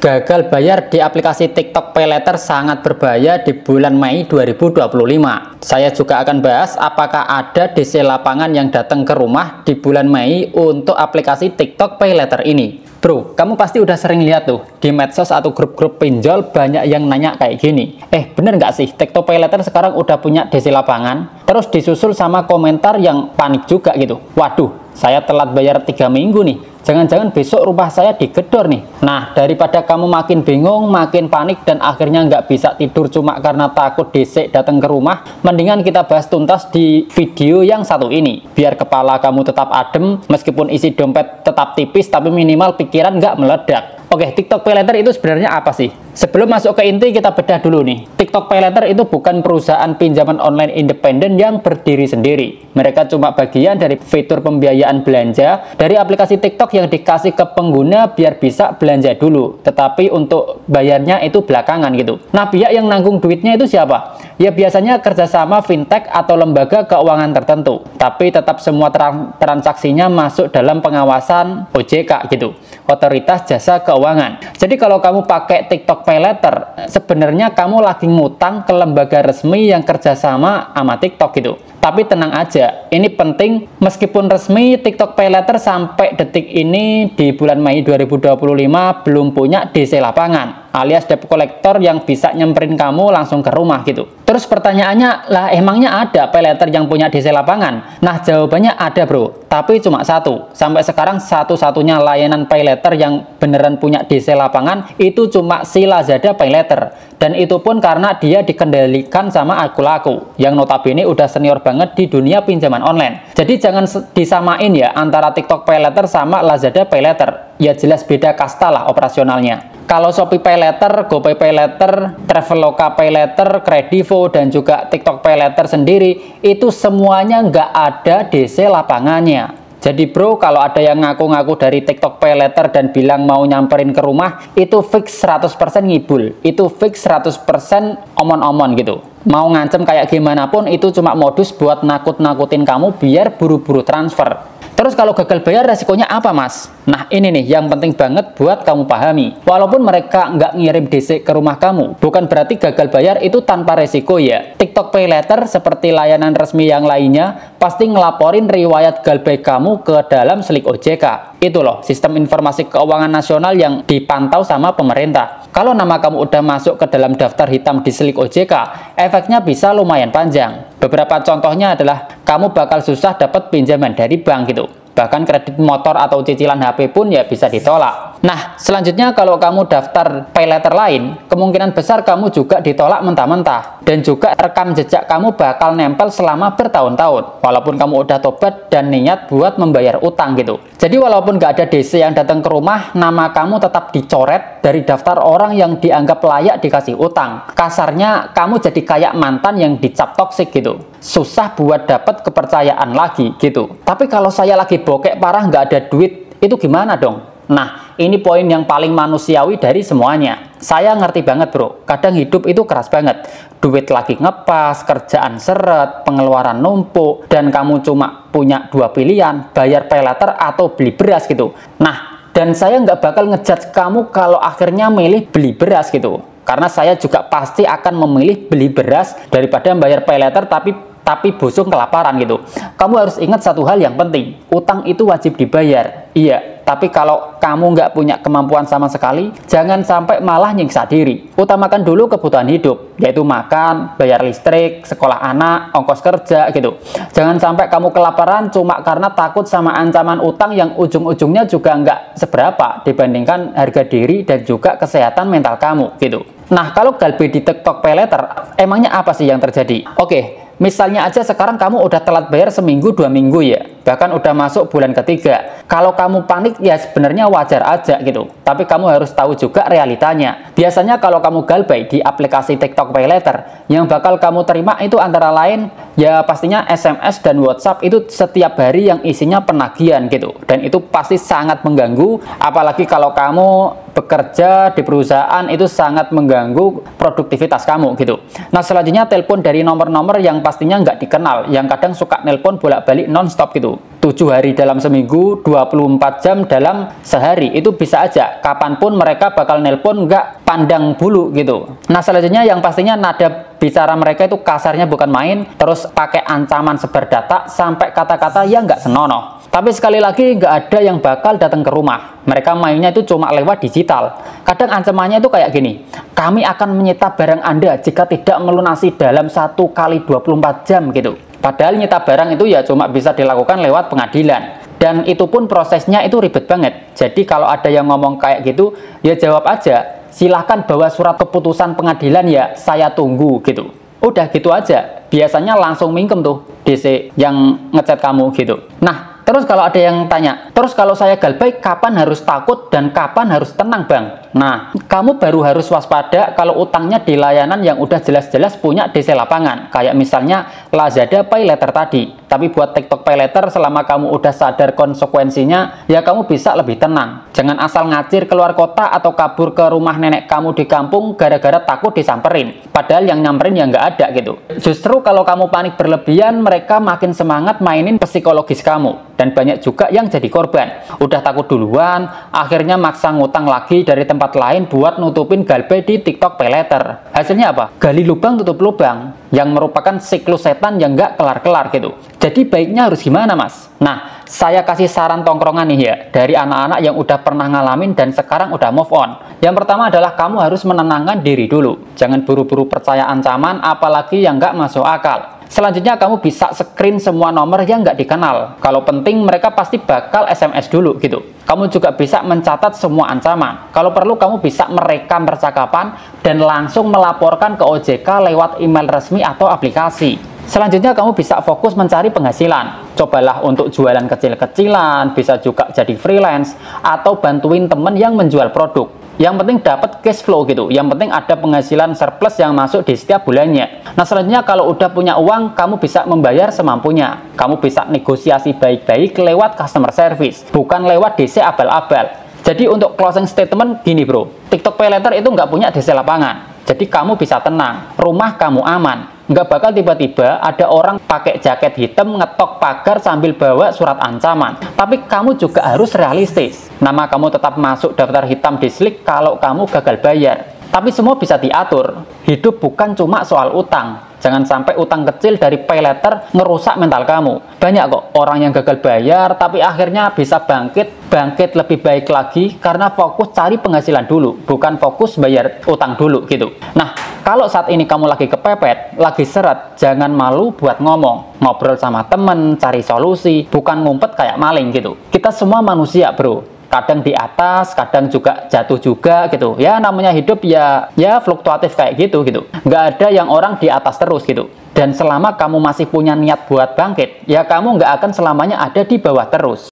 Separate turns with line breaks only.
Gagal bayar di aplikasi TikTok Paylater sangat berbahaya di bulan Mei 2025. Saya juga akan bahas apakah ada DC lapangan yang datang ke rumah di bulan Mei untuk aplikasi TikTok Paylater ini. Bro, kamu pasti udah sering lihat tuh di medsos atau grup-grup pinjol banyak yang nanya kayak gini. Bener nggak sih TikTok Paylater sekarang udah punya DC lapangan? Terus disusul sama komentar yang panik juga gitu. Waduh, saya telat bayar 3 minggu nih. Jangan-jangan besok rumah saya digedor nih. Nah, daripada kamu makin bingung, makin panik, dan akhirnya nggak bisa tidur cuma karena takut DC datang ke rumah, mendingan kita bahas tuntas di video yang satu ini. Biar kepala kamu tetap adem, meskipun isi dompet tetap tipis, tapi minimal pikiran nggak meledak. Oke, TikTok Paylater itu sebenarnya apa sih? Sebelum masuk ke inti, kita bedah dulu nih. TikTok Paylater itu bukan perusahaan pinjaman online independen yang berdiri sendiri. Mereka cuma bagian dari fitur pembiayaan belanja dari aplikasi TikTok yang dikasih ke pengguna biar bisa belanja dulu. Tetapi untuk bayarnya itu belakangan gitu. Nah, pihak yang nanggung duitnya itu siapa? Ya biasanya kerjasama fintech atau lembaga keuangan tertentu. Tapi tetap semua transaksinya masuk dalam pengawasan OJK gitu. Otoritas Jasa Keuangan. Jadi kalau kamu pakai TikTok Paylater, sebenarnya kamu lagi ngutang ke lembaga resmi yang kerjasama sama TikTok gitu. Tapi tenang aja, ini penting, meskipun resmi TikTok Paylater sampai detik ini di bulan Mei 2025 belum punya DC lapangan, alias debt collector yang bisa nyemperin kamu langsung ke rumah gitu. Terus pertanyaannya, lah emangnya ada Paylater yang punya DC lapangan? Nah, jawabannya ada bro, tapi cuma satu. Sampai sekarang satu-satunya layanan Paylater yang beneran punya DC lapangan itu cuma si Lazada Paylater. Dan itu pun karena dia dikendalikan sama Akulaku, yang notabene udah senior banget di dunia pinjaman online. Jadi jangan disamain ya antara TikTok Paylater sama Lazada Paylater. Ya jelas beda kasta lah operasionalnya. Kalau Shopee Paylater, GoPay Paylater, Traveloka Paylater, Kredivo, dan juga TikTok Paylater sendiri, itu semuanya nggak ada DC lapangannya. Jadi bro, kalau ada yang ngaku-ngaku dari TikTok Paylater dan bilang mau nyamperin ke rumah, itu fix 100% ngibul. Itu fix 100% omon-omon gitu. Mau ngancem kayak gimana pun, itu cuma modus buat nakut-nakutin kamu biar buru-buru transfer. Terus kalau gagal bayar resikonya apa mas? Nah ini nih yang penting banget buat kamu pahami. Walaupun mereka nggak ngirim DC ke rumah kamu, bukan berarti gagal bayar itu tanpa resiko ya. TikTok Paylater seperti layanan resmi yang lainnya pasti ngelaporin riwayat galbay kamu ke dalam Slik OJK. Itu loh sistem informasi keuangan nasional yang dipantau sama pemerintah. Kalau nama kamu udah masuk ke dalam daftar hitam di Slik OJK, efeknya bisa lumayan panjang. Beberapa contohnya adalah kamu bakal susah dapat pinjaman dari bank gitu. Bahkan kredit motor atau cicilan HP pun ya bisa ditolak. Nah, selanjutnya kalau kamu daftar Paylater lain, kemungkinan besar kamu juga ditolak mentah-mentah. Dan juga rekam jejak kamu bakal nempel selama bertahun-tahun. Walaupun kamu udah tobat dan niat buat membayar utang gitu. Jadi walaupun nggak ada DC yang datang ke rumah, nama kamu tetap dicoret dari daftar orang yang dianggap layak dikasih utang. Kasarnya, kamu jadi kayak mantan yang dicap toksik gitu. Susah buat dapat kepercayaan lagi gitu. Tapi kalau saya lagi bokek parah nggak ada duit, itu gimana dong? Nah, ini poin yang paling manusiawi dari semuanya. Saya ngerti banget bro, kadang hidup itu keras banget. Duit lagi ngepas, kerjaan seret, pengeluaran numpuk, dan kamu cuma punya dua pilihan, bayar Paylater atau beli beras gitu. Nah, dan saya nggak bakal ngejudge kamu kalau akhirnya milih beli beras gitu. Karena saya juga pasti akan memilih beli beras daripada bayar Paylater tapi busung kelaparan gitu. Kamu harus ingat satu hal yang penting, utang itu wajib dibayar. Iya, tapi kalau kamu nggak punya kemampuan sama sekali, jangan sampai malah nyiksa diri. Utamakan dulu kebutuhan hidup, yaitu makan, bayar listrik, sekolah anak, ongkos kerja gitu. Jangan sampai kamu kelaparan cuma karena takut sama ancaman utang yang ujung-ujungnya juga nggak seberapa dibandingkan harga diri dan juga kesehatan mental kamu gitu. Nah, kalau galbay di TikTok Paylater, emangnya apa sih yang terjadi? Oke, misalnya aja sekarang kamu udah telat bayar seminggu 2 minggu ya, bahkan udah masuk bulan ketiga. Kalau kamu panik ya sebenarnya wajar aja gitu. Tapi kamu harus tahu juga realitanya. Biasanya kalau kamu galbay di aplikasi TikTok Paylater, yang bakal kamu terima itu antara lain ya pastinya SMS dan WhatsApp itu setiap hari yang isinya penagihan gitu. Dan itu pasti sangat mengganggu, apalagi kalau kamu bekerja di perusahaan itu sangat mengganggu produktivitas kamu gitu. Nah selanjutnya telepon dari nomor-nomor yang pastinya nggak dikenal, yang kadang suka nelpon bolak-balik non-stop gitu. 7 hari dalam seminggu, 24 jam dalam sehari. Itu bisa aja, kapanpun mereka bakal nelpon, nggak pandang bulu gitu. Nah, selanjutnya yang pastinya nada bicara mereka itu kasarnya bukan main, terus pakai ancaman sebar data, sampai kata-kata yang nggak senonoh. Tapi sekali lagi, nggak ada yang bakal datang ke rumah. Mereka mainnya itu cuma lewat digital. Kadang ancamannya itu kayak gini, kami akan menyita barang Anda jika tidak melunasi dalam 1 kali 24 jam gitu. Padahal nyita barang itu ya cuma bisa dilakukan lewat pengadilan. Dan itu pun prosesnya itu ribet banget. Jadi kalau ada yang ngomong kayak gitu, ya jawab aja, silahkan bawa surat keputusan pengadilan ya, saya tunggu gitu. Udah gitu aja. Biasanya langsung mingkem tuh DC yang ngechat kamu gitu. Nah, terus kalau ada yang tanya, terus kalau saya galbay kapan harus takut dan kapan harus tenang bang? Nah, kamu baru harus waspada kalau utangnya di layanan yang udah jelas-jelas punya DC lapangan. Kayak misalnya Lazada Pay Later tadi. Tapi buat TikTok Pay Later, selama kamu udah sadar konsekuensinya, ya kamu bisa lebih tenang. Jangan asal ngacir keluar kota atau kabur ke rumah nenek kamu di kampung gara-gara takut disamperin. Padahal yang nyamperin ya nggak ada gitu. Justru kalau kamu panik berlebihan, mereka makin semangat mainin psikologis kamu. Dan banyak juga yang jadi korban. Udah takut duluan, akhirnya maksa ngutang lagi dari tempat lain buat nutupin galbay di TikTok Pay Later. Hasilnya apa? Gali lubang tutup lubang, yang merupakan siklus setan yang nggak kelar-kelar gitu. Jadi baiknya harus gimana mas? Nah, saya kasih saran tongkrongan nih ya, dari anak-anak yang udah pernah ngalamin dan sekarang udah move on. Yang pertama adalah kamu harus menenangkan diri dulu. Jangan buru-buru percaya ancaman, apalagi yang nggak masuk akal. Selanjutnya kamu bisa screen semua nomor yang nggak dikenal. Kalau penting mereka pasti bakal SMS dulu gitu. Kamu juga bisa mencatat semua ancaman. Kalau perlu kamu bisa merekam percakapan dan langsung melaporkan ke OJK lewat email resmi atau aplikasi. Selanjutnya kamu bisa fokus mencari penghasilan. Cobalah untuk jualan kecil-kecilan, bisa juga jadi freelance, atau bantuin temen yang menjual produk. Yang penting dapat cash flow gitu. Yang penting ada penghasilan surplus yang masuk di setiap bulannya. Nah, selanjutnya kalau udah punya uang, kamu bisa membayar semampunya. Kamu bisa negosiasi baik-baik lewat customer service, bukan lewat DC abal-abal. Jadi untuk closing statement gini bro, TikTok Pay Later itu nggak punya DC lapangan. Jadi kamu bisa tenang, rumah kamu aman. Nggak bakal tiba-tiba ada orang pakai jaket hitam ngetok pagar sambil bawa surat ancaman. Tapi kamu juga harus realistis. Nama kamu tetap masuk daftar hitam di Slick kalau kamu gagal bayar. Tapi semua bisa diatur. Hidup bukan cuma soal utang. Jangan sampai utang kecil dari Pay Later ngerusak mental kamu. Banyak kok orang yang gagal bayar tapi akhirnya bisa bangkit lebih baik lagi karena fokus cari penghasilan dulu, bukan fokus bayar utang dulu gitu. Nah, kalau saat ini kamu lagi kepepet, lagi seret, jangan malu buat ngomong. Ngobrol sama temen, cari solusi, bukan ngumpet kayak maling gitu. Kita semua manusia bro. Kadang di atas, kadang juga jatuh juga gitu. Ya namanya hidup ya fluktuatif kayak gitu. Nggak ada yang orang di atas terus gitu. Dan selama kamu masih punya niat buat bangkit, ya kamu nggak akan selamanya ada di bawah terus.